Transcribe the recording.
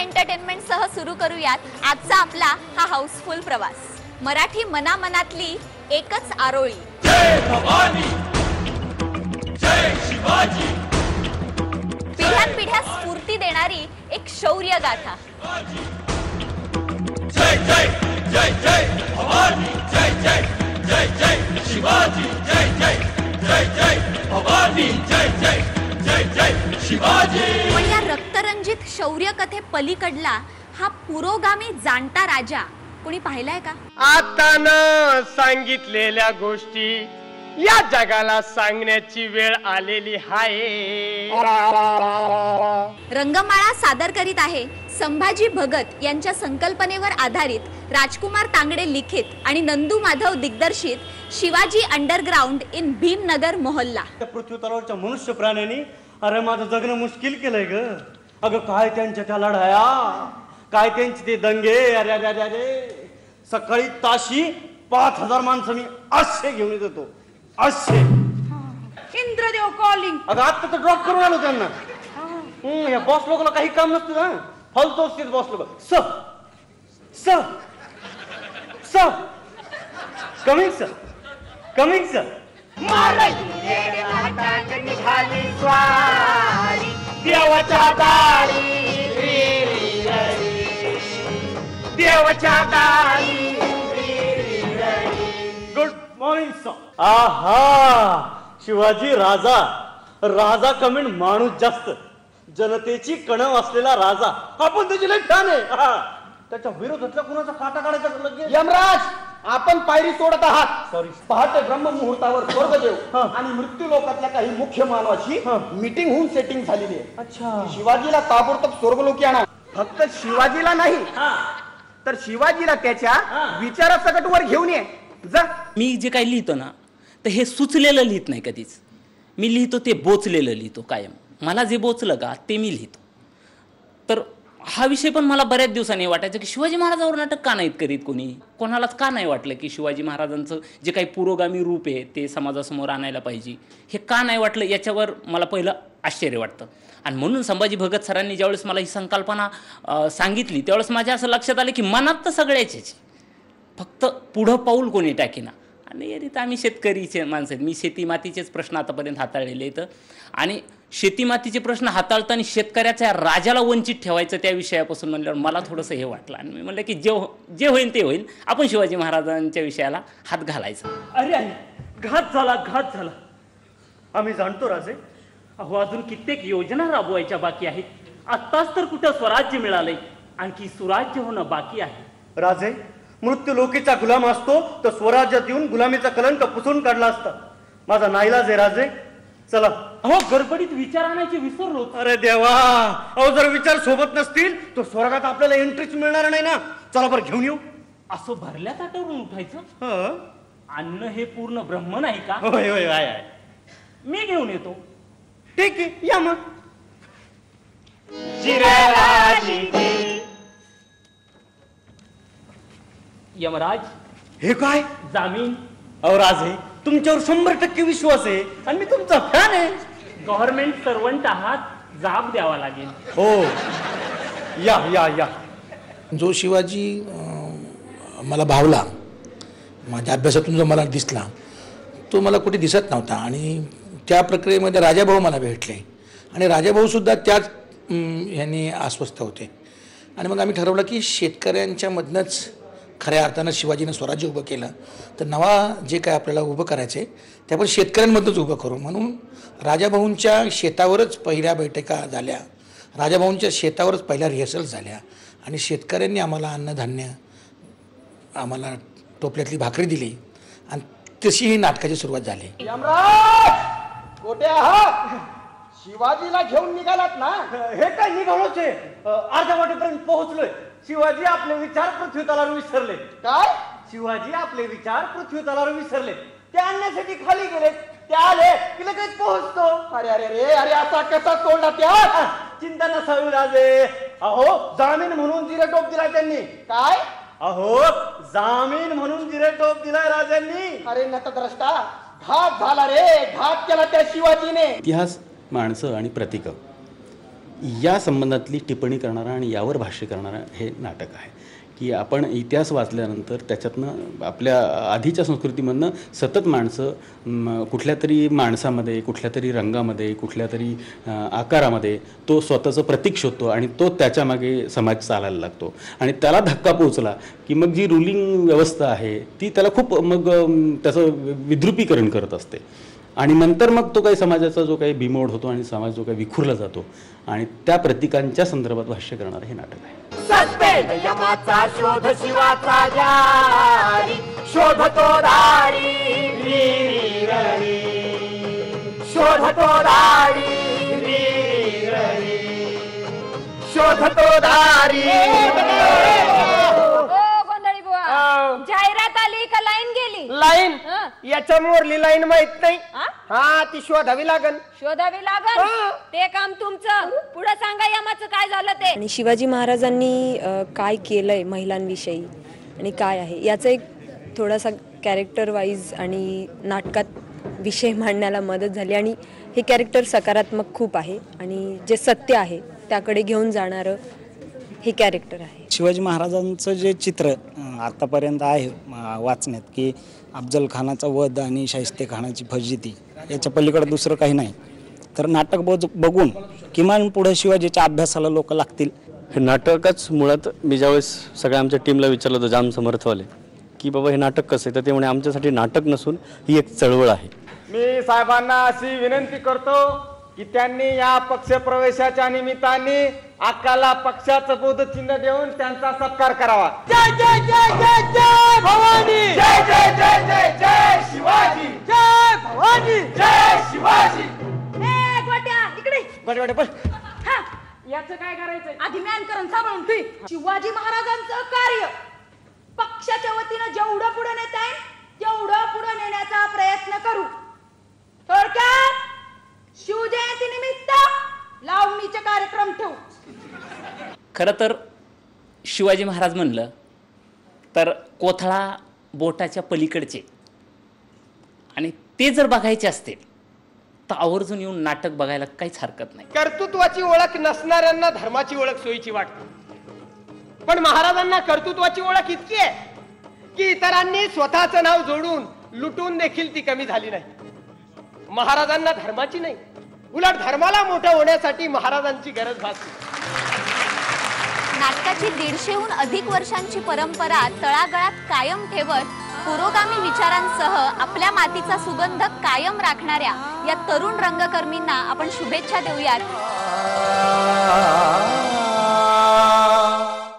Entertainment सह सुरू करूयात आजचा आपला हा हाऊसफुल प्रवास। मराठी मनामनातली एकच आरोळी, जय भवानी, जय शिवाजी, पिढ्यानपिढ्या स्फूर्ती देणारी एक शौर्य गाथा। जय जय जय जय भवानी, जय जय जय जय शिवाजी, जय जय जय जय भवानी, जय जय जय जय शिवाजी। पण या रक्तरंजित शौर्य कथे पलीकडला हा पुरोगामी जाणता राजा कोणी पाहिलाय का? आता न सांगितलेल्या गोष्टी या जगाला सांगण्याची वेळ आलेली आहे। रंगमाळा सादर करीत आहे संभाजी भगत यांच्या संकल्पनेवर आधारित राजकुमार तांगडे लिखित आणि नंदू माधव दिग्दर्शित शिवाजी अंडरग्राउंड इन भीमनगर मोहल्ला। पृथ्वी तलावरच्या मनुष्य प्राण्यांनी अरे माझं जगणं मुश्किल केलंय ग। अगं काय त्यांच्या त्या लढाया, काय त्यांचे ते दंगे, अरे अरे अरे अरे सकाळी ताशी 5000 माणसं मी असे घेऊन येत होतो, असे। इंद्रदेव कॉलिंग। अगं आता तर ड्रॉप करून आलो त्यांना। या बॉस लोकांना काही काम नसतं ना, फालतू असते बॉस लोक। स स स कमिंग सर, कमिंग सर। देवाच्या दारी देवाच्या दारी। Good morning sir. आहा शिवाजी राजा, राजा कमी माणूस जास्त, जनतेची कणव असलेला राजा। आपण त्याची लई फॅन आहे। त्याच्या विरोधातल्या कुणाचा काटा काढायचा लगेच। यमराज, आपण पायरी सोडत आहात। सॉरी। पहाटे ब्रह्ममुहूर्तावर स्वर्गदेव आणि मृत्यू लोकातल्या काही मुख्य मानवाची मीटिंग होऊन सेटिंग झालेली आहे। अच्छा, शिवाजीला ताबडतोब स्वर्गलोकी आणा। फक्त शिवाजीला नाही तर शिवाजीला त्याच्या विचारासकटवर घेऊन ये जा। मी जे काही लिहितो ना तर हे सुचलेलं लिहित नाही कधीच, मी लिहितो ते बोचलेलं लिहितो कायम। मला जे बोचलं का ते मी लिहितो। तर हा विषय पण मला बऱ्याच दिवसांनी वाटायचं की शिवाजी महाराजांवर नाटक का नाहीत करीत कोणी, कोणालाच का नाही वाटलं की शिवाजी महाराजांचं जे काही पुरोगामी रूप आहे ते समाजासमोर आणायला पाहिजे, हे का नाही वाटलं याच्यावर मला पहिलं आश्चर्य वाटतं। आणि म्हणून संभाजी भगत सरांनी ज्यावेळेस मला ही संकल्पना सांगितली त्यावेळेस माझ्या असं लक्षात आलं की मनात तर सगळ्याचेच, फक्त पुढं पाऊल कोणी टाकेना। आणि या रीत आम्ही शेतकरीचे माणसं आहेत, मी शेती मातीचेच प्रश्न आतापर्यंत हाताळलेले आहेत। आणि शेती मातीचे प्रश्न हाताळताना शेतकऱ्याच्या राजाला वंचित ठेवायचं त्या विषयापासून म्हणल्यावर मला थोडंसं हे वाटलं आणि मी म्हणलं की जे होईल ते होईल, आपण शिवाजी महाराजांच्या विषयाला हात घालायचा। अरे अरे घात झाला, घात झाला। आम्ही जाणतो राजे, अहो अजून कित्येक योजना राबवायच्या बाकी आहेत। आत्ताच तर कुठं स्वराज्य मिळालंय, आणखी सुराज्य होणं बाकी आहे। राजे, मृत्यू लोकीचा गुलाम असतो तर स्वराज्यात येऊन गुलामीचा कलंक पुसून काढला असता। माझा नाईलाज आहे राजे, चला। अहो गडबडीत विचार आणायचे विसरलो। अरे देवा, अहो जर विचार सोबत नसतील तर स्वर्गात आपल्याला एंट्रीच मिळणार नाही ना। चला बरं घेऊन येऊ। असं भरल्या ताटावरून उठायचं? हं? अन्न हे पूर्ण ब्रह्म नाही का? होय होय आहे आहे। मी घेऊन येतो। ठीक आहे, या मग। यमराज, हे काय जामीन। अहो राजे, तुमच्यावर 100% विश्वास आहे आणि मी तुमचा फॅन आहे। गव्हर्नमेंट सर्वंट आहात, जाब द्यावा लागेल। हो, या या या। जो शिवाजी मला भावला, माझ्या अभ्यासातून जो मला दिसला तो मला कुठे दिसत नव्हता। आणि त्या प्रक्रियेमध्ये राजाभाऊ मला भेटले आणि राजाभाऊसुद्धा त्याच ह्यांनी आश्वस्त होते। आणि मग आम्ही ठरवलं की शेतकऱ्यांच्या मधनंच खऱ्या अर्थानं शिवाजीनं स्वराज्य उभं केलं तर नवा जे काय आपल्याला उभं करायचं आहे ते आपण शेतकऱ्यांमधूनच उभं करू। म्हणून राजाभाऊंच्या शेतावरच पहिल्या बैठका झाल्या, राजाभाऊंच्या शेतावरच पहिल्या रिहर्सल्स झाल्या आणि शेतकऱ्यांनी आम्हाला अन्नधान्य, आम्हाला टोपल्यातली भाकरी दिली आणि तशी ही नाटकाची सुरुवात झाली। यमराज, कोठे आहात? शिवाजीला घेऊन निघालात ना? हे काय निघालोच आहे, अर्ध्या वाटेपर्यंत पोहोचलोय। शिवाजी आपले विचार पृथ्वी तलावर विसरले। काय? शिवाजी आपले विचार पृथ्वी तलावर विसरले, ते आणण्यासाठी खाली गेले, ते आले की लगेच पोहोचतो। अरे अरे अरे अरे, असा कसा तोंडा त्या? चिंता नसावी राजे, अहो जामीन म्हणून जिरेटोप दिला त्यांनी। काय? अहो जामीन म्हणून जिरेटोप दिलाय राजांनी। अरे नतद्रष्टा, घात झाला रे, घात केला त्या शिवाजीने। इतिहास, माणसं आणि प्रतीकं या संबंधातली टिप्पणी करणारा आणि यावर भाष्य करणारा हे नाटक आहे की आपण इतिहास वाचल्यानंतर त्याच्यातनं आपल्या आधीच्या संस्कृतीमधनं सतत माणसं कुठल्या तरी माणसामध्ये, कुठल्या तरी रंगामध्ये, कुठल्या तरी आकारामध्ये तो स्वतःचं प्रतीक शोधतो आणि तो त्याच्यामागे समाज चालायला लागतो आणि त्याला धक्का पोचला की मग जी रुलिंग व्यवस्था आहे ती त्याला खूप मग त्याचं विद्रुपीकरण करत असते आणि नंतर मग तो काही समाजाचा जो काही बिमोड होतो आणि समाज जो काही विखुरला जातो आणि त्या प्रतीकांच्या संदर्भात भाष्य करणारं हे नाटक आहे. सत्पेट यमाचा शोध शिवाचा जारी, शोधतो दारी री री ररी, शोधतो दारी री ररी, शोधतो दारी. गोंधळी बुवा, जाहिरात आली का लाईन गेली? लाईन याच्या मोरली लाईन माहित नाही. हा ती शोधावी लागन. शोधावी लागल, ते काम तुमचं. पुढे सांगा यमाचं काय झालं ते. आणि शिवाजी महाराजांनी काय केलंय महिलांविषयी आणि काय आहे याचा एक थोडासा कॅरेक्टर वाईज आणि नाटकात विषय मांडण्याला मदत झाली आणि हे कॅरेक्टर सकारात्मक खूप आहे आणि जे सत्य आहे त्याकडे घेऊन जाणारं हे कॅरेक्टर आहे. शिवाजी महाराजांचं जे चित्र आतापर्यंत आहे वाचण्यात की अफजल खानाचा वध आणि शाहिस्ते खानाची फजिती याच्या पलीकडे दुसरं काही नाही, तर नाटक बघून किमान पुढे शिवाजीच्या अभ्यासाला लोक लागतील. हे नाटकच मुळात मी ज्यावेळेस सगळ्या आमच्या टीमला विचारलं होतं जाम समर्थवाले की बाबा हे नाटक कसं आहे, तर ते म्हणे आमच्यासाठी नाटक नसून ही एक चळवळ आहे. मी साहेबांना अशी विनंती करतो की त्यांनी या पक्ष प्रवेशाच्या निमित्ताने अक्काला पक्षाचं बोधचिन्ह देऊन त्यांचा सत्कार करावा. जय जय जय जय जय भवानी, जय जय जय जय जय शिवाजी, जय भवानी, जय शिवाजी. गोट्या इकडे बडबड बस. याचं काय करायचंय? आधी मॅनकरण सांभाळून ठेव. शिवाजी महाराजांचं कार्य पक्षाच्या वतीनं जेवढं पुढे नेता येईल तेवढं पुढे नेण्याचा प्रयत्न करू. थोडक्यात शिवजयंती निमित्त लावणीचे कार्यक्रम ठेवू. खरं तर शिवाजी महाराज म्हणलं तर कोथळा बोटाच्या पलीकडचे आणि ते जर बघायचे असतील तर आवर्जून येऊन नाटक बघायला काहीच हरकत नाही. कर्तृत्वाची ओळख नसणाऱ्यांना धर्माची ओळख सोयीची वाटते, पण महाराजांना कर्तृत्वाची ओळख इतकी आहे की इतरांनी स्वतःचं नाव जोडून लुटून देखील ती कमी झाली नाही. महाराजांना धर्माची नाही, उलट धर्माला मोठं होण्यासाठी महाराजांची गरज भासली. नाटकाची 150हून अधिक वर्षांची परंपरा तळागाळात कायम ठेवत पुरोगामी विचारांसह आपल्या मातीचा सुगंध कायम राखणाऱ्या या तरुण रंगकर्मींना आपण शुभेच्छा देऊयात.